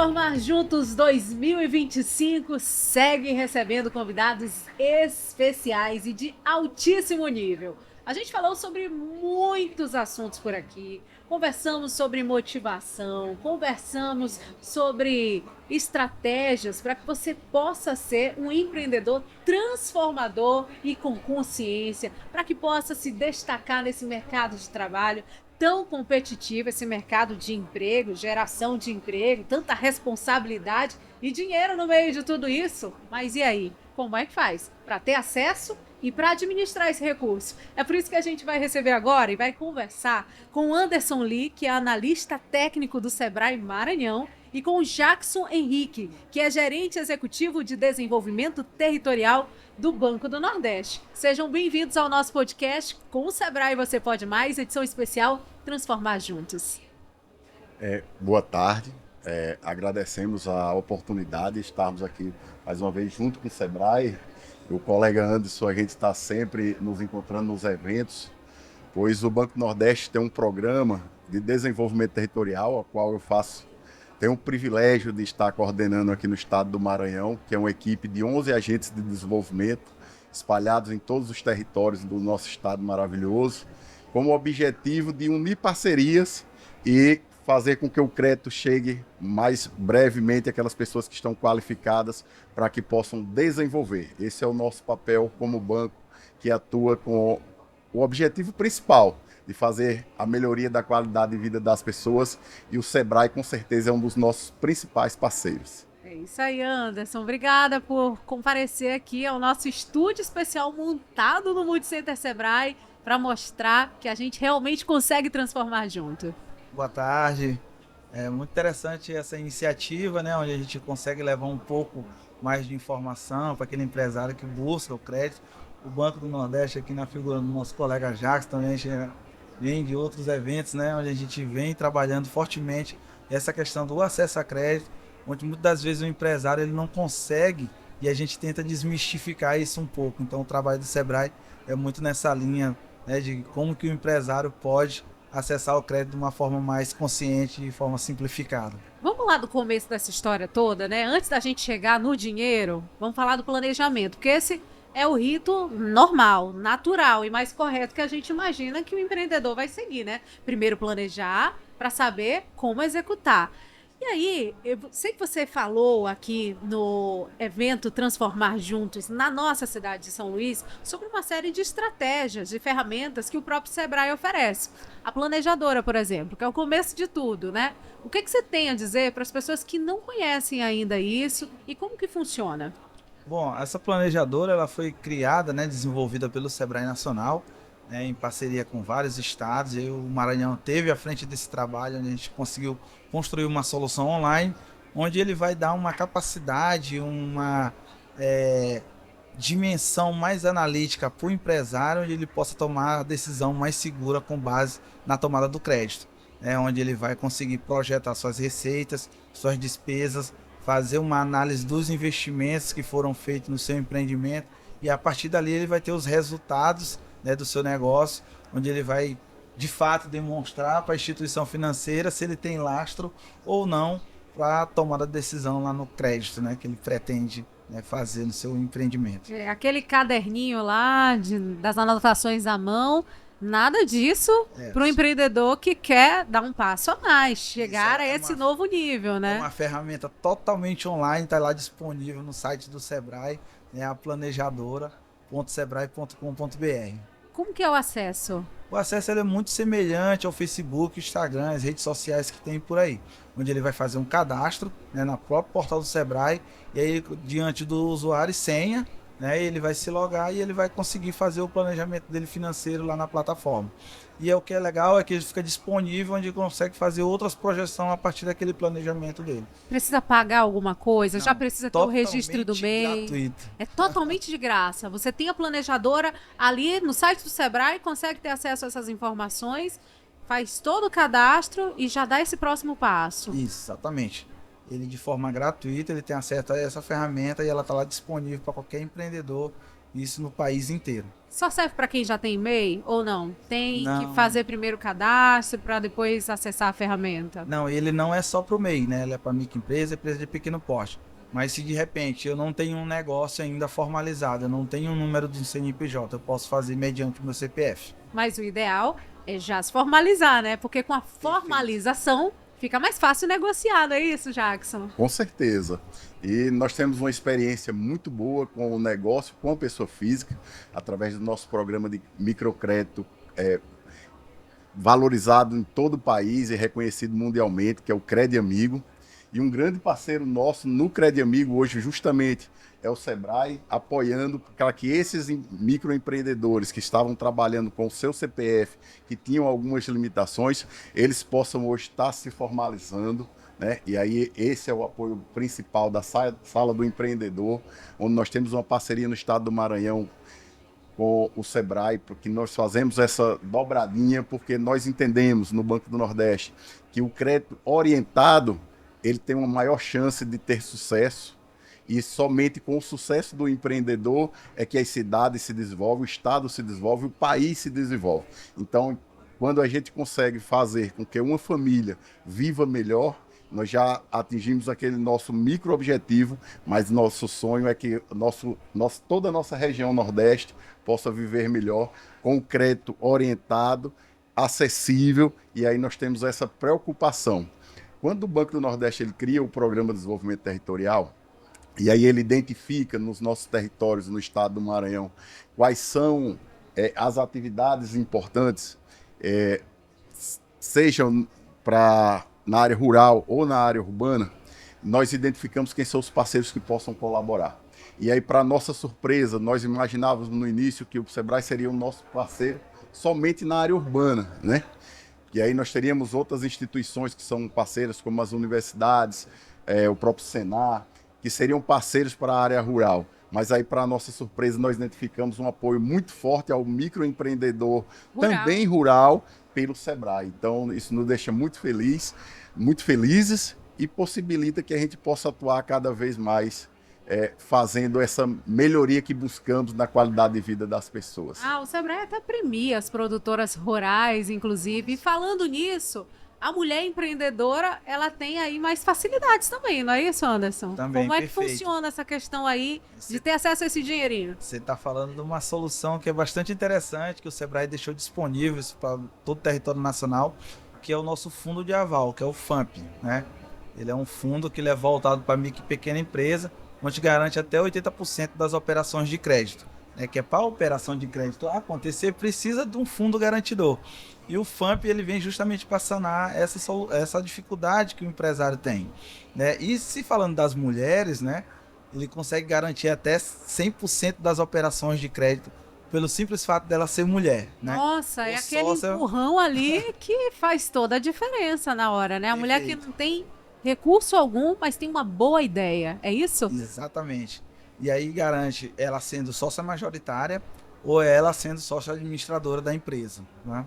Transformar Juntos 2025 segue recebendo convidados especiais e de altíssimo nível. A gente falou sobre muitos assuntos por aqui, conversamos sobre motivação, conversamos sobre estratégias para que você possa ser um empreendedor transformador e com consciência, para que possa se destacar nesse mercado de trabalho tão competitivo, esse mercado de emprego, geração de emprego, tanta responsabilidade e dinheiro no meio de tudo isso. Mas e aí? Como é que faz para ter acesso e para administrar esse recurso? É por isso que a gente vai receber agora e vai conversar com o Anderson Lee, que é analista técnico do Sebrae Maranhão, e com o Jackson Henrique, que é gerente executivo de desenvolvimento territorial do Banco do Nordeste. Sejam bem-vindos ao nosso podcast com o Sebrae Você Pode Mais, edição especial Transformar Juntos. Boa tarde, agradecemos a oportunidade de estarmos aqui mais uma vez junto com o Sebrae. O colega Anderson, a gente está sempre nos encontrando nos eventos, pois o Banco do Nordeste tem um programa de desenvolvimento territorial, ao qual tenho o privilégio de estar coordenando aqui no estado do Maranhão, que é uma equipe de 11 agentes de desenvolvimento, espalhados em todos os territórios do nosso estado maravilhoso, com o objetivo de unir parcerias e fazer com que o crédito chegue mais brevemente àquelas pessoas que estão qualificadas para que possam desenvolver. Esse é o nosso papel como banco, que atua com o objetivo principal de fazer a melhoria da qualidade de vida das pessoas, e o Sebrae com certeza é um dos nossos principais parceiros. É isso aí, Anderson. Obrigada por comparecer aqui ao nosso estúdio especial montado no Multicenter Sebrae para mostrar que a gente realmente consegue transformar junto. Boa tarde. É muito interessante essa iniciativa, né, onde a gente consegue levar um pouco mais de informação para aquele empresário que busca o crédito. O Banco do Nordeste, aqui na figura do nosso colega Jackson, também a gente vem de outros eventos, né, onde a gente vem trabalhando fortemente essa questão do acesso a crédito, onde muitas das vezes o empresário ele não consegue, e a gente tenta desmistificar isso um pouco. Então o trabalho do Sebrae é muito nessa linha, né, de como que o empresário pode acessar o crédito de uma forma mais consciente e de forma simplificada. Vamos lá do começo dessa história toda, né? Antes da gente chegar no dinheiro, vamos falar do planejamento, porque esse é o rito normal, natural e mais correto que a gente imagina que o empreendedor vai seguir, né? Primeiro planejar para saber como executar. E aí, eu sei que você falou aqui no evento Transformar Juntos, na nossa cidade de São Luís, sobre uma série de estratégias, de ferramentas que o próprio Sebrae oferece. A planejadora, por exemplo, que é o começo de tudo, né? O que você tem a dizer para as pessoas que não conhecem ainda isso e como que funciona? Bom, essa planejadora ela foi criada, né, desenvolvida pelo Sebrae Nacional, né, em parceria com vários estados, e o Maranhão teve à frente desse trabalho, onde a gente conseguiu construir uma solução online, onde ele vai dar uma capacidade, uma dimensão mais analítica para o empresário, onde ele possa tomar a decisão mais segura com base na tomada do crédito, né, onde ele vai conseguir projetar suas receitas, suas despesas, fazer uma análise dos investimentos que foram feitos no seu empreendimento, e a partir dali ele vai ter os resultados, né, do seu negócio, onde ele vai de fato demonstrar para a instituição financeira se ele tem lastro ou não para a tomada de decisão lá no crédito, né, que ele pretende, né, fazer no seu empreendimento. Aquele caderninho lá das anotações à mão, nada disso para o empreendedor que quer dar um passo a mais, chegar a esse novo nível, né? É uma ferramenta totalmente online, está lá disponível no site do Sebrae, né, a planejadora.sebrae.com.br. Como que é o acesso? O acesso ele é muito semelhante ao Facebook, Instagram, as redes sociais que tem por aí, onde ele vai fazer um cadastro, né, na própria portal do Sebrae, e aí diante do usuário e senha, né, ele vai se logar e ele vai conseguir fazer o planejamento dele financeiro lá na plataforma. E o que é legal é que ele fica disponível, onde ele consegue fazer outras projeções a partir daquele planejamento dele. Precisa pagar alguma coisa? Não, já precisa ter o registro do MEI? Gratuito. É totalmente de graça. Você tem a planejadora ali no site do Sebrae, consegue ter acesso a essas informações, faz todo o cadastro e já dá esse próximo passo. Isso, exatamente. Ele de forma gratuita, ele tem acesso a essa ferramenta e ela está lá disponível para qualquer empreendedor, isso no país inteiro. Só serve para quem já tem MEI ou não? Tem Não. que fazer primeiro o cadastro para depois acessar a ferramenta? Não, ele não é só para o MEI, né? Ele é para microempresa, empresa de pequeno porte. Mas se de repente eu não tenho um negócio ainda formalizado, eu não tenho um número de CNPJ, eu posso fazer mediante o meu CPF. Mas o ideal é já se formalizar, né? Porque com a formalização fica mais fácil negociar, não é isso, Jackson? Com certeza. E nós temos uma experiência muito boa com o negócio, com a pessoa física, através do nosso programa de microcrédito valorizado em todo o país e reconhecido mundialmente, que é o Crédito Amigo. E um grande parceiro nosso no Crédito Amigo hoje, justamente, é o Sebrae, apoiando para que esses microempreendedores que estavam trabalhando com o seu CPF, que tinham algumas limitações, eles possam hoje estar se formalizando, né? E aí esse é o apoio principal da Sala do Empreendedor, onde nós temos uma parceria no estado do Maranhão com o Sebrae, porque nós fazemos essa dobradinha, porque nós entendemos no Banco do Nordeste que o crédito orientado ele tem uma maior chance de ter sucesso, e somente com o sucesso do empreendedor é que as cidades se desenvolvem, o estado se desenvolve, o país se desenvolve. Então, quando a gente consegue fazer com que uma família viva melhor, nós já atingimos aquele nosso micro-objetivo, mas nosso sonho é que toda a nossa região Nordeste possa viver melhor, com o crédito orientado, acessível, e aí nós temos essa preocupação. Quando o Banco do Nordeste ele cria o Programa de Desenvolvimento Territorial, e aí ele identifica nos nossos territórios, no estado do Maranhão, quais são as atividades importantes, sejam na área rural ou na área urbana, nós identificamos quem são os parceiros que possam colaborar. E aí, para nossa surpresa, nós imaginávamos no início que o Sebrae seria o nosso parceiro somente na área urbana, né? E aí nós teríamos outras instituições que são parceiras, como as universidades, o próprio Senar, que seriam parceiros para a área rural. Mas aí, para nossa surpresa, nós identificamos um apoio muito forte ao microempreendedor, também rural, pelo Sebrae. Então, isso nos deixa muito felizes e possibilita que a gente possa atuar cada vez mais fazendo essa melhoria que buscamos na qualidade de vida das pessoas. O Sebrae até premia as produtoras rurais, inclusive. E falando nisso, a mulher empreendedora, ela tem aí mais facilidades também, não é isso, Anderson? Também, Como é que perfeito. funciona essa questão aí de ter acesso a esse dinheirinho? Você está falando de uma solução que é bastante interessante, que o Sebrae deixou disponível para todo o território nacional, que é o nosso fundo de aval, que é o FAMP, né? Ele é um fundo que ele é voltado para micro e pequena empresa, onde garante até 80% das operações de crédito. Que é para a operação de crédito acontecer, precisa de um fundo garantidor. E o FAMP ele vem justamente para sanar essa dificuldade que o empresário tem. Né? E se falando das mulheres, né, ele consegue garantir até 100% das operações de crédito pelo simples fato dela ser mulher. Né? Nossa, é aquele empurrão ali que faz toda a diferença na hora, né? A mulher que não tem recurso algum, mas tem uma boa ideia. É isso? Exatamente. E aí garante ela sendo sócia majoritária ou ela sendo sócia administradora da empresa. Né?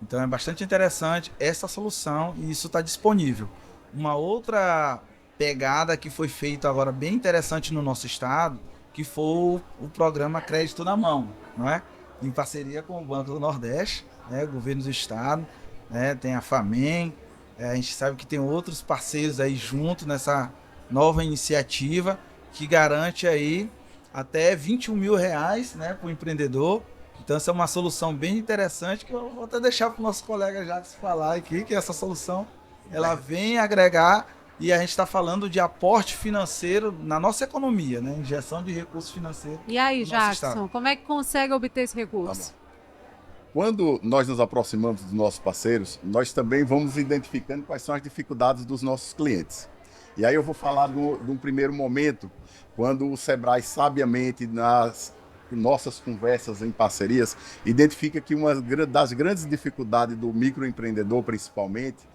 Então é bastante interessante essa solução e isso está disponível. Uma outra pegada que foi feita agora bem interessante no nosso estado, que foi o programa Crédito na Mão, não é? Em parceria com o Banco do Nordeste, né? Governo do estado, né? Tem a FAMEM, a gente sabe que tem outros parceiros aí junto nessa nova iniciativa que garante aí até R$21 mil, né, para o empreendedor. Então essa é uma solução bem interessante que eu vou até deixar para o nosso colega Jacques falar aqui, que essa solução ela vem agregar e a gente está falando de aporte financeiro na nossa economia, né, injeção de recursos financeiros. E aí, Jackson, como é que consegue obter esse recurso? Quando nós nos aproximamos dos nossos parceiros, nós também vamos identificando quais são as dificuldades dos nossos clientes. E aí eu vou falar de um primeiro momento, quando o Sebrae, sabiamente, nas nossas conversas em parcerias, identifica que uma das grandes dificuldades do microempreendedor, principalmente,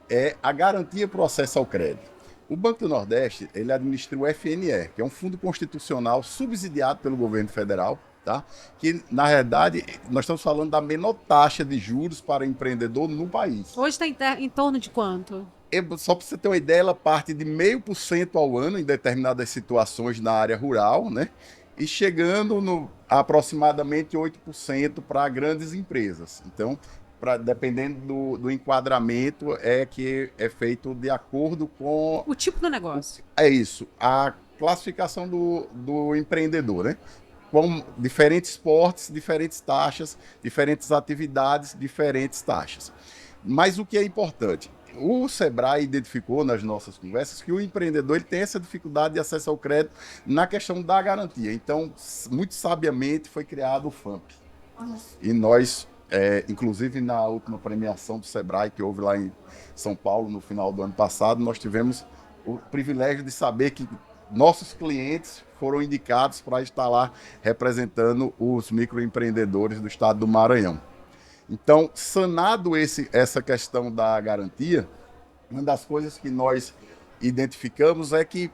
é a garantia para o acesso ao crédito. O Banco do Nordeste, ele administra o FNE, que é um fundo constitucional subsidiado pelo governo federal, tá? Que, na realidade, nós estamos falando da menor taxa de juros para empreendedor no país. Hoje está em torno de quanto? Só para você ter uma ideia, ela parte de 0,5% ao ano em determinadas situações na área rural, né? e chegando a aproximadamente 8% para grandes empresas. Então, dependendo do enquadramento, é que é feito de acordo com... O tipo do negócio. É isso, a classificação do empreendedor, né? Com diferentes portes, diferentes taxas, diferentes atividades, diferentes taxas. Mas o que é importante? O Sebrae identificou nas nossas conversas que o empreendedor ele tem essa dificuldade de acesso ao crédito na questão da garantia. Então, muito sabiamente, foi criado o FAMP. E nós, inclusive na última premiação do Sebrae, que houve lá em São Paulo no final do ano passado, nós tivemos o privilégio de saber que nossos clientes foram indicados para estar lá representando os microempreendedores do estado do Maranhão. Então, sanado essa questão da garantia, uma das coisas que nós identificamos é que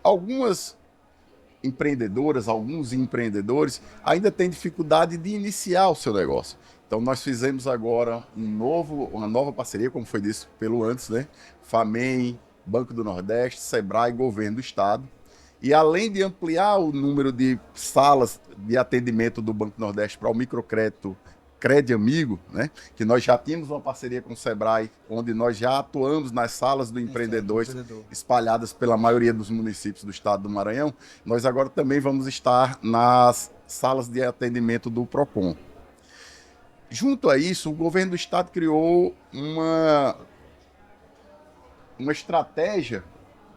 algumas empreendedoras, alguns empreendedores ainda têm dificuldade de iniciar o seu negócio. Então, nós fizemos agora uma nova parceria, como foi dito pelo antes, né? FAMEM, Banco do Nordeste, Sebrae, Governo do Estado. E além de ampliar o número de salas de atendimento do Banco do Nordeste para o microcrédito Crédito Amigo, né? Que nós já tínhamos uma parceria com o Sebrae, onde nós já atuamos nas salas do empreendedor espalhadas pela maioria dos municípios do estado do Maranhão. Nós agora também vamos estar nas salas de atendimento do PROCON. Junto a isso, o governo do estado criou uma estratégia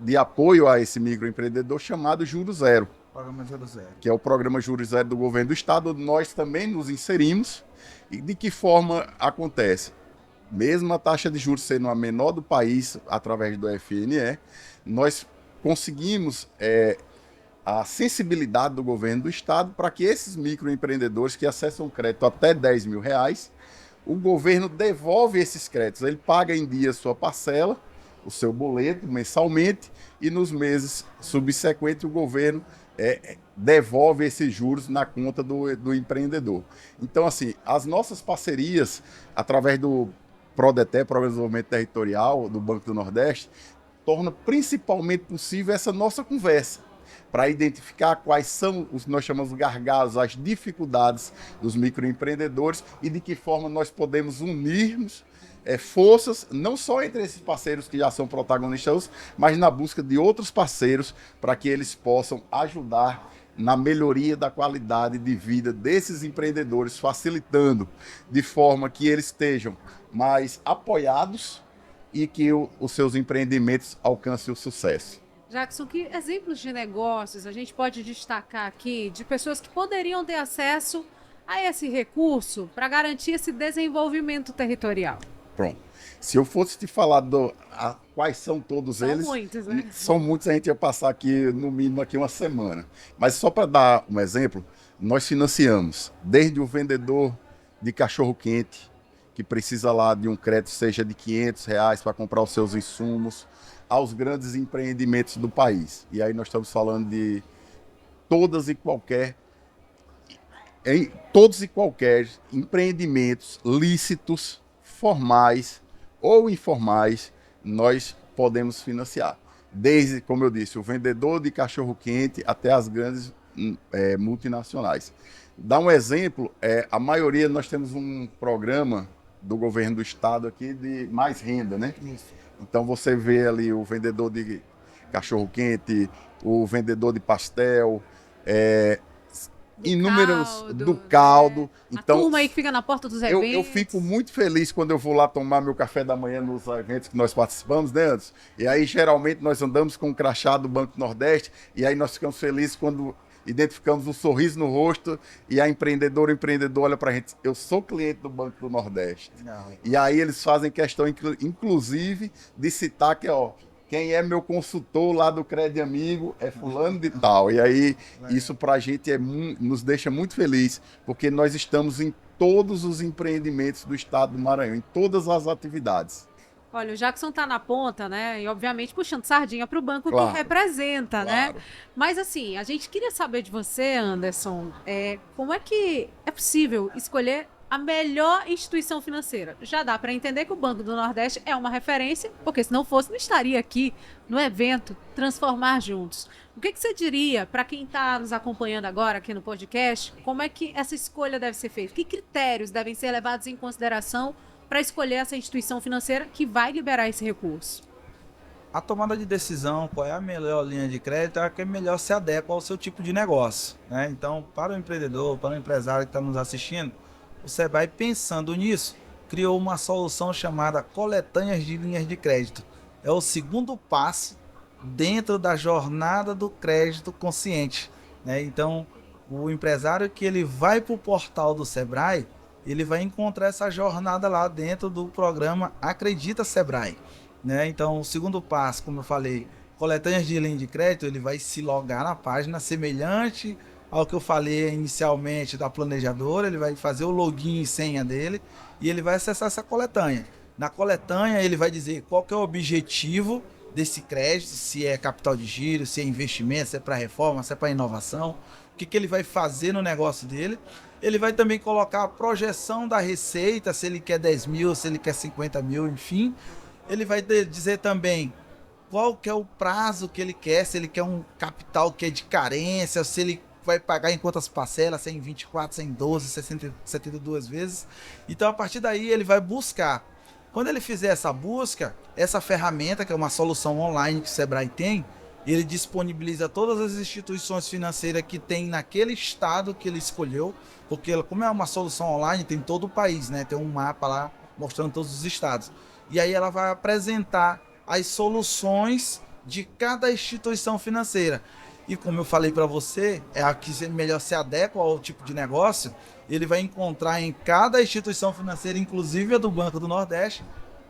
de apoio a esse microempreendedor chamado Juro Zero. Programa Juro Zero. Que é o programa Juro Zero do governo do estado, onde nós também nos inserimos. E de que forma acontece? Mesmo a taxa de juros sendo a menor do país, através do FNE, nós conseguimos a sensibilidade do governo do estado para que esses microempreendedores que acessam crédito até R$10 mil, o governo devolve esses créditos. Ele paga em dia a sua parcela, o seu boleto mensalmente, e nos meses subsequentes o governo devolve esses juros na conta do empreendedor. Então, assim, as nossas parcerias, através do PRODETER, Programa de Desenvolvimento Territorial, do Banco do Nordeste, torna principalmente possível essa nossa conversa, para identificar quais são os que nós chamamos de gargalos, as dificuldades dos microempreendedores e de que forma nós podemos unirmos forças, não só entre esses parceiros que já são protagonistas, mas na busca de outros parceiros para que eles possam ajudar na melhoria da qualidade de vida desses empreendedores, facilitando de forma que eles estejam mais apoiados e que os seus empreendimentos alcancem o sucesso. Jackson, que exemplos de negócios a gente pode destacar aqui de pessoas que poderiam ter acesso a esse recurso para garantir esse desenvolvimento territorial? Pronto. Se eu fosse te falar quais são todos eles... São muitos, né? São muitos, a gente ia passar aqui, no mínimo, aqui uma semana. Mas só para dar um exemplo, nós financiamos desde o vendedor de cachorro-quente, que precisa lá de um crédito, seja de R$500 para comprar os seus insumos, aos grandes empreendimentos do país. E aí nós estamos falando de todos e qualquer empreendimentos lícitos, formais ou informais, nós podemos financiar. Desde, como eu disse, o vendedor de cachorro-quente até as grandes multinacionais. Dá um exemplo, a maioria, nós temos um programa do governo do estado aqui de mais renda, né? Isso. Então você vê ali o vendedor de cachorro-quente, o vendedor de pastel, inúmeros do caldo. Então, a turma aí que fica na porta dos eventos. Eu fico muito feliz quando eu vou lá tomar meu café da manhã nos eventos que nós participamos, né, Anderson? E aí, geralmente, nós andamos com o crachá do Banco do Nordeste, e aí nós ficamos felizes quando identificamos um sorriso no rosto e a empreendedora ou empreendedor olha pra gente. Eu sou cliente do Banco do Nordeste. Não. E aí eles fazem questão, inclusive, de citar que, quem é meu consultor lá do Crédito Amigo é fulano de tal. E aí, isso pra gente nos deixa muito feliz, porque nós estamos em todos os empreendimentos do estado do Maranhão, em todas as atividades. Olha, o Jackson tá na ponta, né? E obviamente puxando sardinha para o banco Claro, que representa, claro. né? Mas assim, a gente queria saber de você, Anderson, como é que é possível escolher a melhor instituição financeira. Já dá para entender que o Banco do Nordeste é uma referência, porque se não fosse, não estaria aqui no evento Transformar Juntos. O que você diria para quem está nos acompanhando agora aqui no podcast? Como é que essa escolha deve ser feita? Que critérios devem ser levados em consideração para escolher essa instituição financeira que vai liberar esse recurso? A tomada de decisão, qual é a melhor linha de crédito, é a que melhor se adequa ao seu tipo de negócio, né? Então, para o empreendedor, para o empresário que está nos assistindo, o Sebrae, pensando nisso, criou uma solução chamada coletâneas de linhas de crédito. É o segundo passo dentro da jornada do crédito consciente, né? Então, o empresário que ele vai para o portal do Sebrae, ele vai encontrar essa jornada lá dentro do programa Acredita Sebrae, né? Então, o segundo passo, como eu falei, coletâneas de linha de crédito, ele vai se logar na página semelhante ao que eu falei inicialmente da planejadora, ele vai fazer o login e senha dele e ele vai acessar essa coletânea. Na coletânea, ele vai dizer qual que é o objetivo desse crédito, se é capital de giro, se é investimento, se é para reforma, se é para inovação, o que ele vai fazer no negócio dele. Ele vai também colocar a projeção da receita, se ele quer 10 mil, se ele quer 50 mil, enfim. Ele vai dizer também qual que é o prazo que ele quer, se ele quer um capital que é de carência, se ele vai pagar em quantas parcelas, se é em 24, se é em 12, 60, 72 vezes. Então, a partir daí, ele vai buscar. Quando ele fizer essa busca, essa ferramenta, que é uma solução online que o Sebrae tem, ele disponibiliza todas as instituições financeiras que tem naquele estado que ele escolheu, porque como é uma solução online, tem todo o país, né? Tem um mapa lá mostrando todos os estados. E aí ela vai apresentar as soluções de cada instituição financeira. E como eu falei para você, é a que melhor se adequa ao tipo de negócio. Ele vai encontrar em cada instituição financeira, inclusive a do Banco do Nordeste,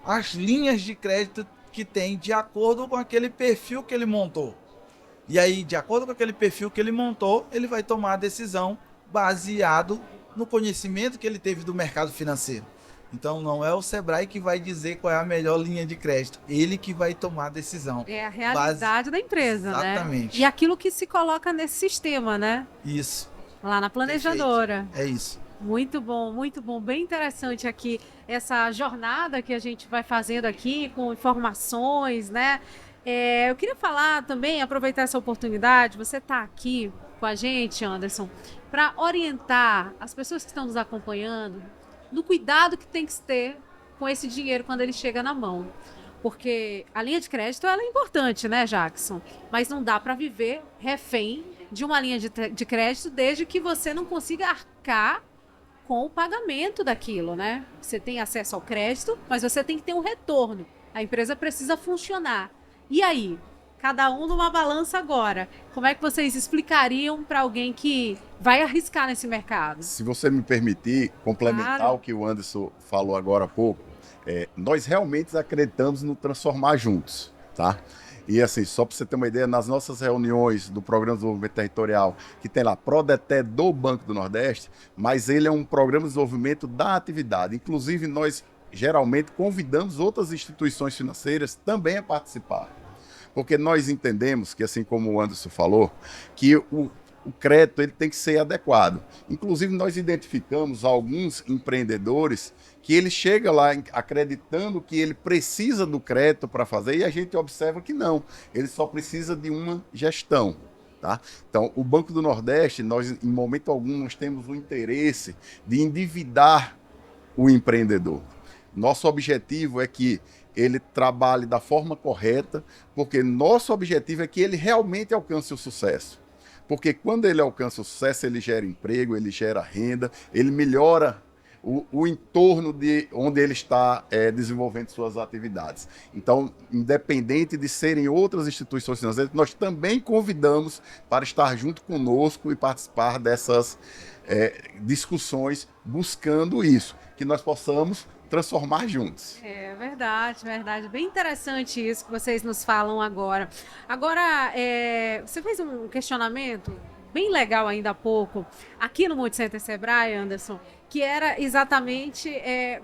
as linhas de crédito que tem de acordo com aquele perfil que ele montou. E aí, de acordo com aquele perfil que ele montou, ele vai tomar a decisão baseado no conhecimento que ele teve do mercado financeiro. Então, não é o Sebrae que vai dizer qual é a melhor linha de crédito. Ele que vai tomar a decisão. É a realidade da empresa, Exatamente. Né? E aquilo que se coloca nesse sistema, né? Isso. Lá na planejadora. Perfeito. É isso. Muito bom, muito bom. Bem interessante aqui essa jornada que a gente vai fazendo aqui com informações, né? Eu queria falar também, aproveitar essa oportunidade, você está aqui com a gente, Anderson, para orientar as pessoas que estão nos acompanhando do cuidado que tem que ter com esse dinheiro quando ele chega na mão. Porque a linha de crédito ela é importante, né, Jackson? Mas não dá para viver refém de uma linha de crédito desde que você não consiga arcar com o pagamento daquilo, né? Você tem acesso ao crédito, mas você tem que ter um retorno. A empresa precisa funcionar. E aí? Cada um numa balança agora. Como é que vocês explicariam para alguém que vai arriscar nesse mercado? Se você me permitir complementar Claro. o que o Anderson falou agora há pouco, nós realmente acreditamos no Transformar Juntos, tá? E assim, só para você ter uma ideia, nas nossas reuniões do Programa de Desenvolvimento Territorial, que tem lá Prodeté do Banco do Nordeste, mas ele é um programa de desenvolvimento da atividade. Inclusive, nós geralmente convidamos outras instituições financeiras também a participar. Porque nós entendemos que, assim como o Anderson falou, que o crédito ele tem que ser adequado. Inclusive, nós identificamos alguns empreendedores que ele chega lá acreditando que ele precisa do crédito para fazer e a gente observa que não, ele só precisa de uma gestão. Tá? Então, o Banco do Nordeste, nós em momento algum nós temos o interesse de endividar o empreendedor. Nosso objetivo é que ele trabalhe da forma correta, porque nosso objetivo é que ele realmente alcance o sucesso. Porque quando ele alcança o sucesso, ele gera emprego, ele gera renda, ele melhora o entorno de onde ele está desenvolvendo suas atividades. Então, independente de serem outras instituições financeiras, nós também convidamos para estar junto conosco e participar dessas discussões, buscando isso, que nós possamos transformar juntos. É verdade, verdade. Bem interessante isso que vocês nos falam agora. Agora, você fez um questionamento bem legal ainda há pouco, aqui no Multicenter Sebrae, Anderson, que era exatamente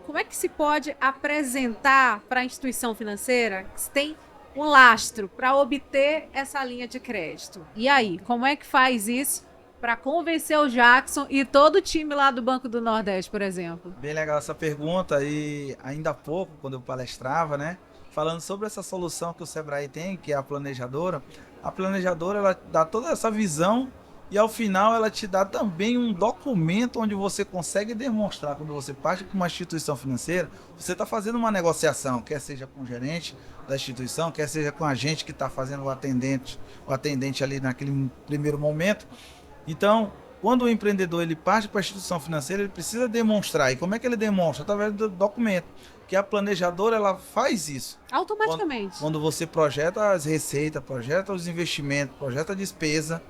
como é que se pode apresentar para a instituição financeira que se tem um lastro para obter essa linha de crédito. E aí, como é que faz isso para convencer o Jackson e todo o time lá do Banco do Nordeste, por exemplo? Bem legal essa pergunta e ainda há pouco, quando eu palestrava, né, falando sobre essa solução que o Sebrae tem, que é a planejadora ela dá toda essa visão e ao final ela te dá também um documento onde você consegue demonstrar, quando você parte para uma instituição financeira, você está fazendo uma negociação, quer seja com o gerente da instituição, quer seja com a gente que está fazendo o atendente ali naquele primeiro momento. Então, quando o empreendedor ele parte para a instituição financeira, ele precisa demonstrar. E como é que ele demonstra? Através do documento. Que a planejadora ela faz isso. Automaticamente. Quando você projeta as receitas, projeta os investimentos, projeta a despesa,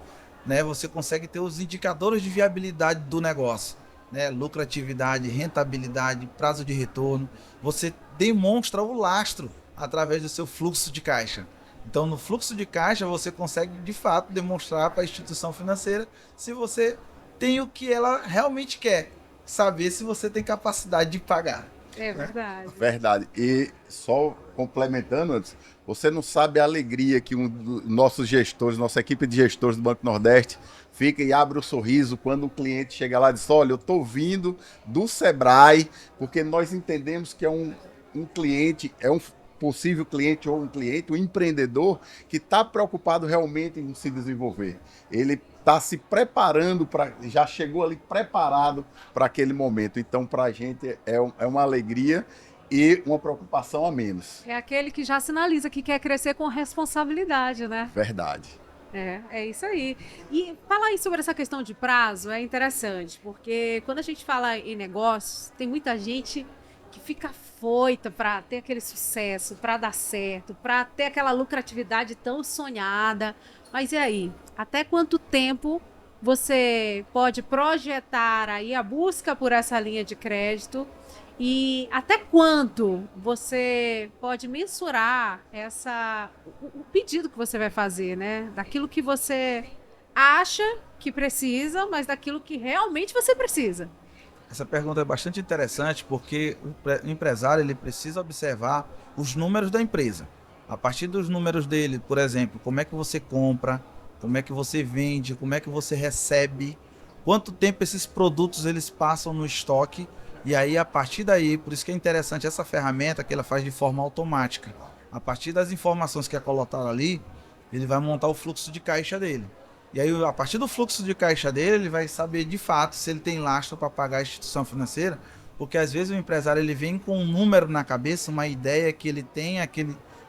né, você consegue ter os indicadores de viabilidade do negócio. Né, lucratividade, rentabilidade, prazo de retorno. Você demonstra o lastro através do seu fluxo de caixa. Então, no fluxo de caixa, você consegue, de fato, demonstrar para a instituição financeira se você tem o que ela realmente quer. Saber se você tem capacidade de pagar. É verdade. Verdade. E só complementando antes, você não sabe a alegria que um dos nossos gestores, nossa equipe de gestores do Banco Nordeste, fica e abre o sorriso quando o cliente chega lá e diz: olha, eu estou vindo do Sebrae, porque nós entendemos que é um cliente, é um possível cliente ou um cliente, um empreendedor que está preocupado realmente em se desenvolver. Ele está se preparando, já chegou ali preparado para aquele momento. Então, para a gente é uma alegria e uma preocupação a menos. É aquele que já sinaliza que quer crescer com responsabilidade, né? Verdade. É isso aí. E falar aí sobre essa questão de prazo é interessante, porque quando a gente fala em negócios, tem muita gente que fica afoita para ter aquele sucesso, para dar certo, para ter aquela lucratividade tão sonhada. Mas e aí? Até quanto tempo você pode projetar aí a busca por essa linha de crédito? E até quanto você pode mensurar o pedido que você vai fazer, né? Daquilo que você acha que precisa, mas daquilo que realmente você precisa. Essa pergunta é bastante interessante porque o empresário ele precisa observar os números da empresa. A partir dos números dele, por exemplo, como é que você compra, como é que você vende, como é que você recebe, quanto tempo esses produtos eles passam no estoque. E aí, a partir daí, por isso que é interessante essa ferramenta que ela faz de forma automática. A partir das informações que é colocada ali, ele vai montar o fluxo de caixa dele. E aí, a partir do fluxo de caixa dele, ele vai saber de fato se ele tem lastro para pagar a instituição financeira, porque às vezes o empresário ele vem com um número na cabeça, uma ideia que ele tem,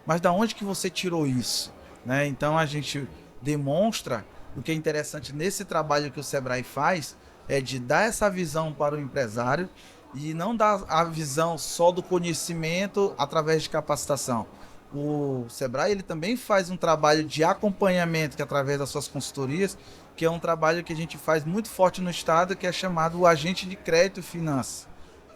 mas da onde que você tirou isso? Né? Então a gente demonstra, o que é interessante nesse trabalho que o Sebrae faz, é de dar essa visão para o empresário e não dar a visão só do conhecimento através de capacitação. O Sebrae ele também faz um trabalho de acompanhamento que através das suas consultorias, que é um trabalho que a gente faz muito forte no estado, que é chamado o agente de crédito e finanças.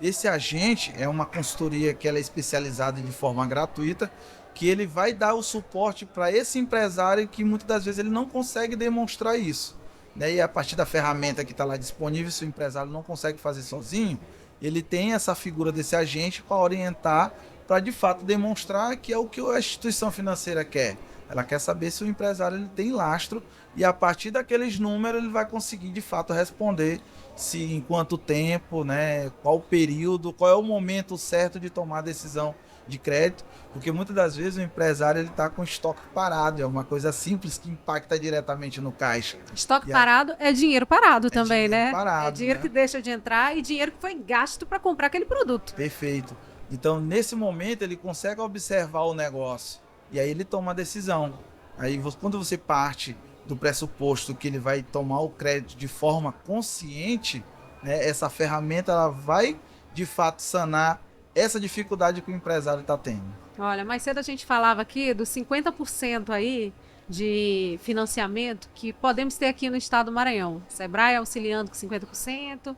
Esse agente é uma consultoria que ela é especializada de forma gratuita, que ele vai dar o suporte para esse empresário que muitas das vezes ele não consegue demonstrar isso. E a partir da ferramenta que está lá disponível, se o empresário não consegue fazer sozinho, ele tem essa figura desse agente para orientar, para de fato demonstrar que é o que a instituição financeira quer. Ela quer saber se o empresário ele tem lastro e a partir daqueles números ele vai conseguir de fato responder se em quanto tempo, né, qual o período, qual é o momento certo de tomar a decisão de crédito, porque muitas das vezes o empresário ele está com estoque parado, é uma coisa simples que impacta diretamente no caixa. Estoque parado é dinheiro parado também, dinheiro né? parado, é dinheiro que deixa de entrar e dinheiro que foi gasto para comprar aquele produto. Perfeito. Então, nesse momento, ele consegue observar o negócio e aí ele toma a decisão. Aí, quando você parte do pressuposto que ele vai tomar o crédito de forma consciente, né, essa ferramenta ela vai, de fato, sanar essa dificuldade que o empresário está tendo. Olha, mais cedo a gente falava aqui dos 50% aí de financiamento que podemos ter aqui no estado do Maranhão. Sebrae auxiliando com 50%,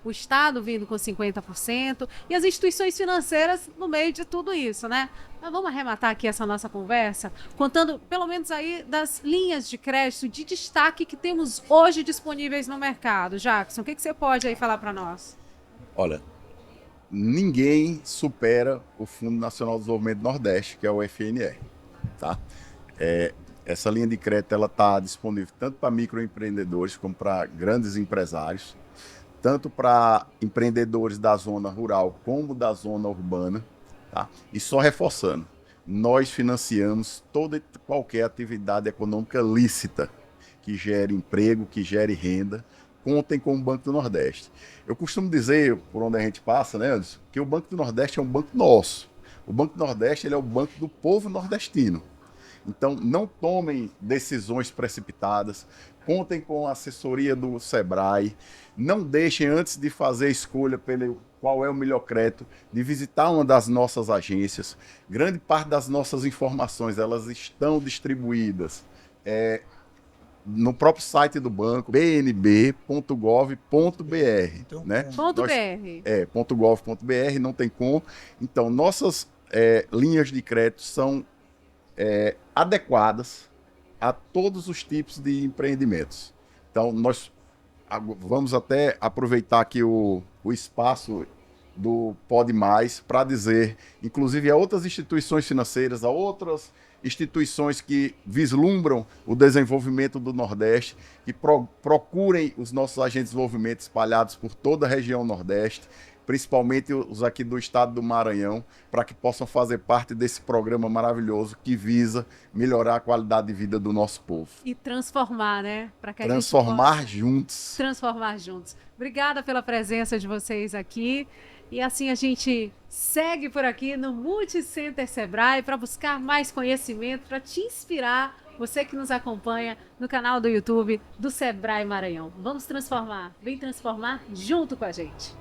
o estado vindo com 50% e as instituições financeiras no meio de tudo isso, né? Mas vamos arrematar aqui essa nossa conversa contando pelo menos aí das linhas de crédito de destaque que temos hoje disponíveis no mercado. Jackson, o que você pode aí falar para nós? Olha, ninguém supera o Fundo Nacional de Desenvolvimento do Nordeste, que é o FNE, tá? Essa linha de crédito ela está disponível tanto para microempreendedores como para grandes empresários, tanto para empreendedores da zona rural como da zona urbana. Tá? E só reforçando, nós financiamos toda e qualquer atividade econômica lícita que gere emprego, que gere renda. Contem com o Banco do Nordeste. Eu costumo dizer, por onde a gente passa, né, Anderson, que o Banco do Nordeste é um banco nosso. O Banco do Nordeste ele é o banco do povo nordestino. Então, não tomem decisões precipitadas, contem com a assessoria do Sebrae, não deixem, antes de fazer a escolha pelo qual é o melhor crédito, de visitar uma das nossas agências. Grande parte das nossas informações, elas estão distribuídas no próprio site do banco, bnb.gov.br. Então, Né? .br. Não tem como. Então, nossas linhas de crédito são adequadas a todos os tipos de empreendimentos. Então, nós vamos até aproveitar aqui o espaço do Pode Mais para dizer, inclusive a outras instituições financeiras, a outras instituições que vislumbram o desenvolvimento do Nordeste, que procurem os nossos agentes de desenvolvimento espalhados por toda a região Nordeste, principalmente os aqui do estado do Maranhão, para que possam fazer parte desse programa maravilhoso que visa melhorar a qualidade de vida do nosso povo. E transformar, né? Para que Transformar juntos. Transformar juntos. Obrigada pela presença de vocês aqui. E assim a gente segue por aqui no Multicenter Sebrae para buscar mais conhecimento, para te inspirar, você que nos acompanha no canal do YouTube do Sebrae Maranhão. Vamos transformar, vem transformar junto com a gente.